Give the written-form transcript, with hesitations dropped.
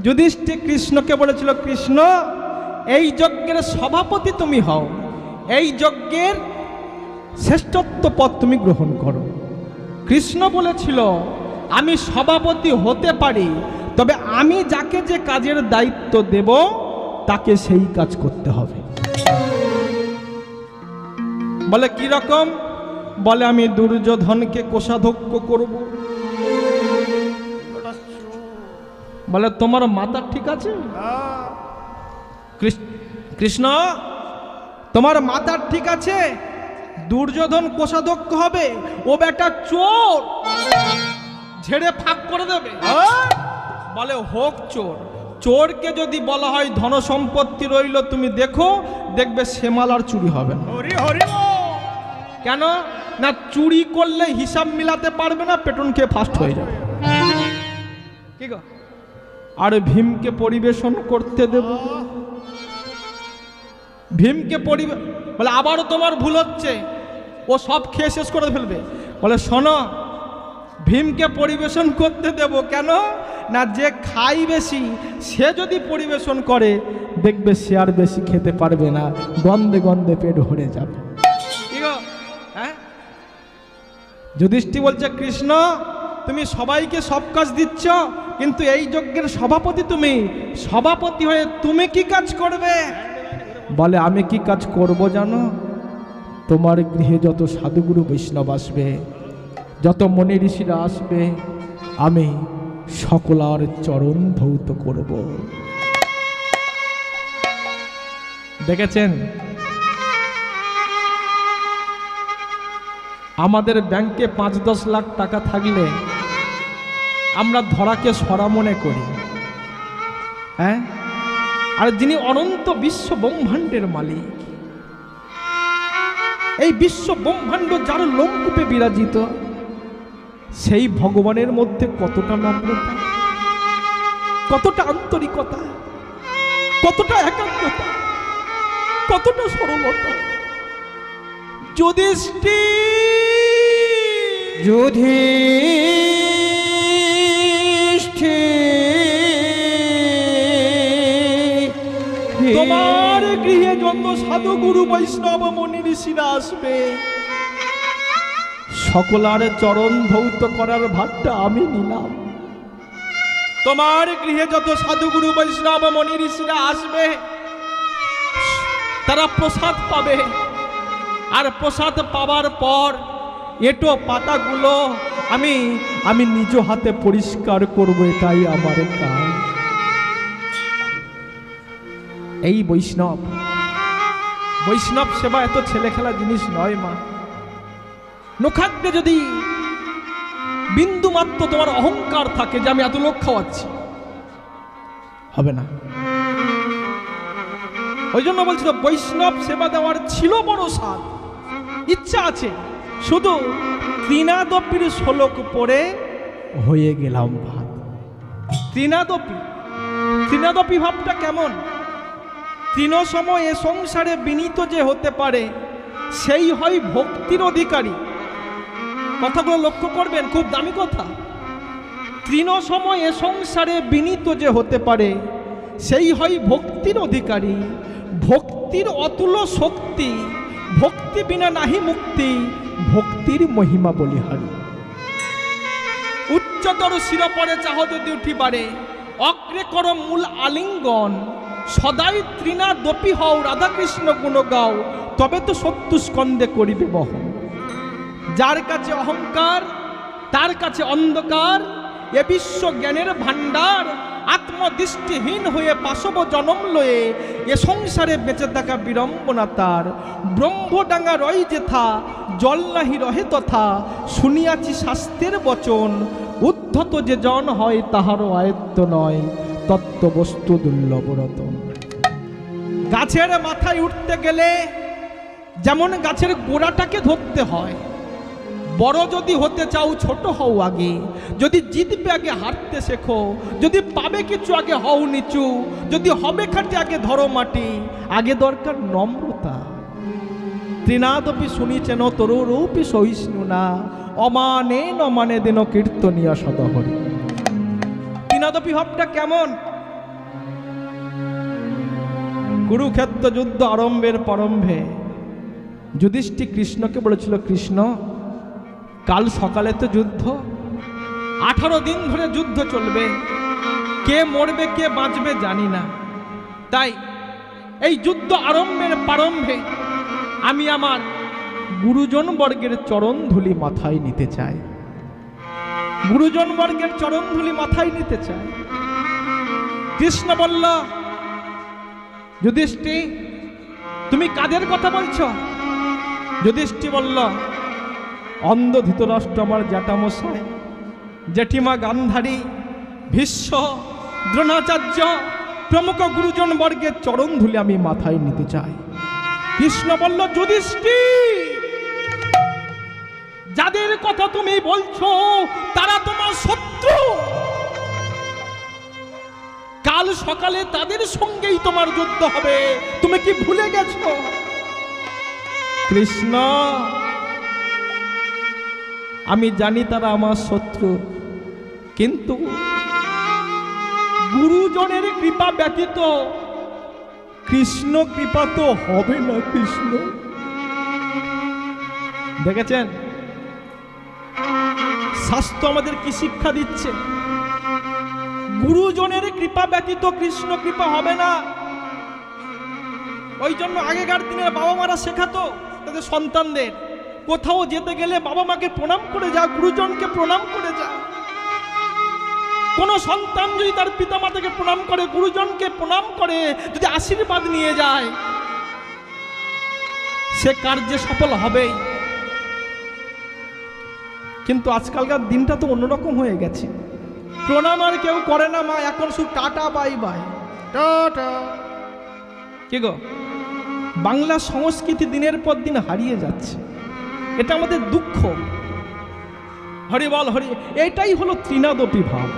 যুধিষ্ঠির কৃষ্ণকে বলেছিল, কৃষ্ণ এই যজ্ঞের সভাপতি তুমি হও, এই যজ্ঞের শ্রেষ্ঠত্ব পদ তুমি গ্রহণ করো। কৃষ্ণ বলেছিল, আমি সভাপতি হতে পারি, তবে আমি যাকে যে কাজের দায়িত্ব দেব তাকে সেই কাজ করতে হবে। বলে কি রকম? বলে আমি দুর্যোধনকে কোষাধ্যক্ষ করব। বলে তোমার মাথা ঠিক আছে? কৃষ্ণ তোমার মাথা ঠিক আছে? দুর্যোধন কোষাধ্যক্ষ হবে? ও বেটা চোর, ঝেড়ে ফাঁক করে দেবে। বলে হোক চোর, চোরকে যদি বলা হয় ধন সম্পত্তি রইল তুমি দেখো, দেখবে সেমাল আর চুরি হবে না। কেন না? চুরি করলে হিসাব মিলাতে পারবে না, পেটন খেয়ে ফার্স্ট হয়ে যাবে। কি গো? আর ভীমকে পরিবেশন করতে দেব, ভীমকে বলে আবারও তোমার ভুল হচ্ছে, ও সব খেয়ে শেষ করে ফেলবে। বলে শোনো, ভীমকে পরিবেশন করতে দেব কেন না? যে খাই বেশি সে যদি পরিবেশন করে দেখবে সে আর বেশি খেতে পারবে না, গন্ধে গন্ধে পেট ভরে যাবে। কি গো? হ্যাঁ, যুধিষ্ঠির বলছে, কৃষ্ণ তুমি সবাইকে সব কাজ দিচ্ছ, কিন্তু এই যজ্ঞের সভাপতি তুমি, সভাপতি হয়ে তুমি কি কাজ করবে? বলে আমি কি কাজ করব জানো? তোমার গৃহে যত সাধুগুরু বৈষ্ণব আসবে, যত মনি ঋষিরা আসবে, আমি সকলার চরণ ধৌত করব। দেখেছেন, আমাদের ব্যাংকে 5-10 লাখ টাকা থাকলে আমরা ধরাকে সরা মনে করি, হ্যাঁ? আর যিনি অনন্ত বিশ্ব ব্রহ্মাণ্ডের মালিক, এই বিশ্ব ব্রহ্মাণ্ড যার লোমকূপে বিরাজিত, সেই ভগবানের মধ্যে কতটা নম্রতা, কতটা আন্তরিকতা, কতটা একাগ্রতা, কতটা সরলতা। তোমার গৃহে যত সাধু গুরু বৈষ্ণব মনি ঋষিরা আসবে, সকলার চরণ ধৌত করার ভারটা আমি নিলাম। তোমার গৃহে যত সাধু গুরু বৈষ্ণব মনি ঋষিরা আসবে, তারা প্রসাদ পাবে, আর প্রসাদ পাওয়ার পর এটো পাতাগুলো আমি নিজ হাতে পরিষ্কার করব, এটাই আমার কাজ। এই বৈষ্ণব সেবা এত ছেলে খেলা জিনিস নয় মা। নখাগ্রে যদি বিন্দু মাত্র তোমার অহংকার থাকে যে আমি এত লোক খাওয়াচ্ছি, হবে না। ওই জন্য বলছিল বৈষ্ণব সেবা দেওয়ার ছিল বড় স্বাদ, ইচ্ছা আছে, শুধু তৃণাদপির শ্লোক পড়ে হয়ে গেলাম ভাত। তৃণাদপি ভাবটা কেমন? তৃণ সময় এ সংসারে বিনীত যে হতে পারে সেই হয় ভক্তির অধিকারী। কথাগুলো লক্ষ্য করবেন, খুব দামি কথা। তৃণ সময় এ সংসারে বিনীত যে হতে পারে সেই হয় ভক্তির অধিকারী। ভক্তির অতুল শক্তি, ভক্তি বিনা নাহি মুক্তি, ভক্তির মহিমা বলিহারি। উচ্চতর শিরপরে চাহ যদি উঠিবারে, অগ্রে কর মূল আলিঙ্গন, সদাই তৃণাদপি হও, রাধাকৃষ্ণ গুণ গাও, তবে তো সত্যু স্কন্দে করিবে বহন। যার কাছে অহংকার তার কাছে অন্ধকার, এ বিশ্ব জ্ঞানের ভাণ্ডার, আত্মদৃষ্টিহীন হয়ে পাশব জনম লয়ে, এ সংসারে বেঁচে থাকা বিড়ম্বনা তার। ব্রহ্মডাঙ্গা রয় যেথা, জল নাহি রহে তথা, শুনিয়াছি শাস্ত্রের বচন, উদ্ধত যে জন হয় তাহারও আয়ত্ত নয়, তত্ত্ববস্তু দুর্লভ রতন। গাছের মাথায় উঠতে গেলে যেমন গাছের গোড়াটাকে ধরতে হয়, বড় যদি হতে চাও ছোট হও আগে, যদি জিতবে আগে হাঁটতে শেখো, যদি পাবে কিছু আগে হও নিচু, যদি হবে খাটে আগে ধরো মাটি, আগে দরকার নম্রতা। তৃণাদপি শুনিছেন তরুরূপী সহিষ্ণু না, অমানে নমানে দিন কীর্তনিয়া সদহরি। তৃণাদপি ভাবটা কেমন? কুরুক্ষেত্র যুদ্ধ আরম্ভের প্রারম্ভে যুধিষ্ঠির কৃষ্ণকে বলেছিল, কৃষ্ণ কাল সকালে তো যুদ্ধ, 18 দিন ধরে যুদ্ধ চলবে, কে মরবে কে বাঁচবে জানি না, তাই এই যুদ্ধ আরম্ভের প্রারম্ভে আমি আমার গুরুজন বর্গের চরণ ধুলি মাথায় নিতে চাই, গুরুজন বর্গের চরণ ধুলি মাথায় নিতে চাই। কৃষ্ণ বলল, যুধিষ্ঠির তুমি কাদের কথা বলছো? যুধিষ্ঠির বলল, অন্ধ ধৃতরাষ্ট্র আমার জ্যাঠামশাই, জেঠিমা গান্ধারী, ভীষ্ম, দ্রোণাচার্য প্রমুখ গুরুজন বর্গের চরণ ধুলি আমি মাথায় নিতে চাই। কৃষ্ণ বলল, যুধিষ্ঠির যাদের কথা তুমি বলছো তারা তোমার শত্রু, কাল সকালে তাদের সঙ্গেই তোমার যুদ্ধ হবে, তুমি কি ভুলে গেছো? কৃষ্ণ আমি জানি তারা আমার শত্রু, কিন্তু গুরুজনের কৃপা ব্যতীত কৃষ্ণ কৃপা তো হবে না। কৃষ্ণ দেখেছেন শাস্ত্র আমাদের কি শিক্ষা দিচ্ছে? গুরুজনের কৃপা ব্যতীত কৃষ্ণ কৃপা হবে না। ওই জন্য আগেকার দিনের বাবা মারা শেখাতো তাদের সন্তানদের, কোথাও যেতে গেলে বাবা মাকে প্রণাম করে যা, গুরুজনকে প্রণাম করে যা। কোন সন্তান যদি তার পিতা মাতাকে প্রণাম করে, গুরুজনকে প্রণাম করে, যদি আশীর্বাদ নিয়ে যায়, সে কার্যে সফল হবেই। কিন্তু আজকালকার দিনটা তো অন্যরকম হয়ে গেছে, প্রণাম আর কেউ করে না মা, এখন শুধু টাটা বাই বাই টাটা। কি গো, বাংলা সংস্কৃতি দিনের পর দিন হারিয়ে যাচ্ছে, এটা আমাদের দুঃখ। হরি বল হরি, এটাই হলো ত্রিনাদপি ভাব।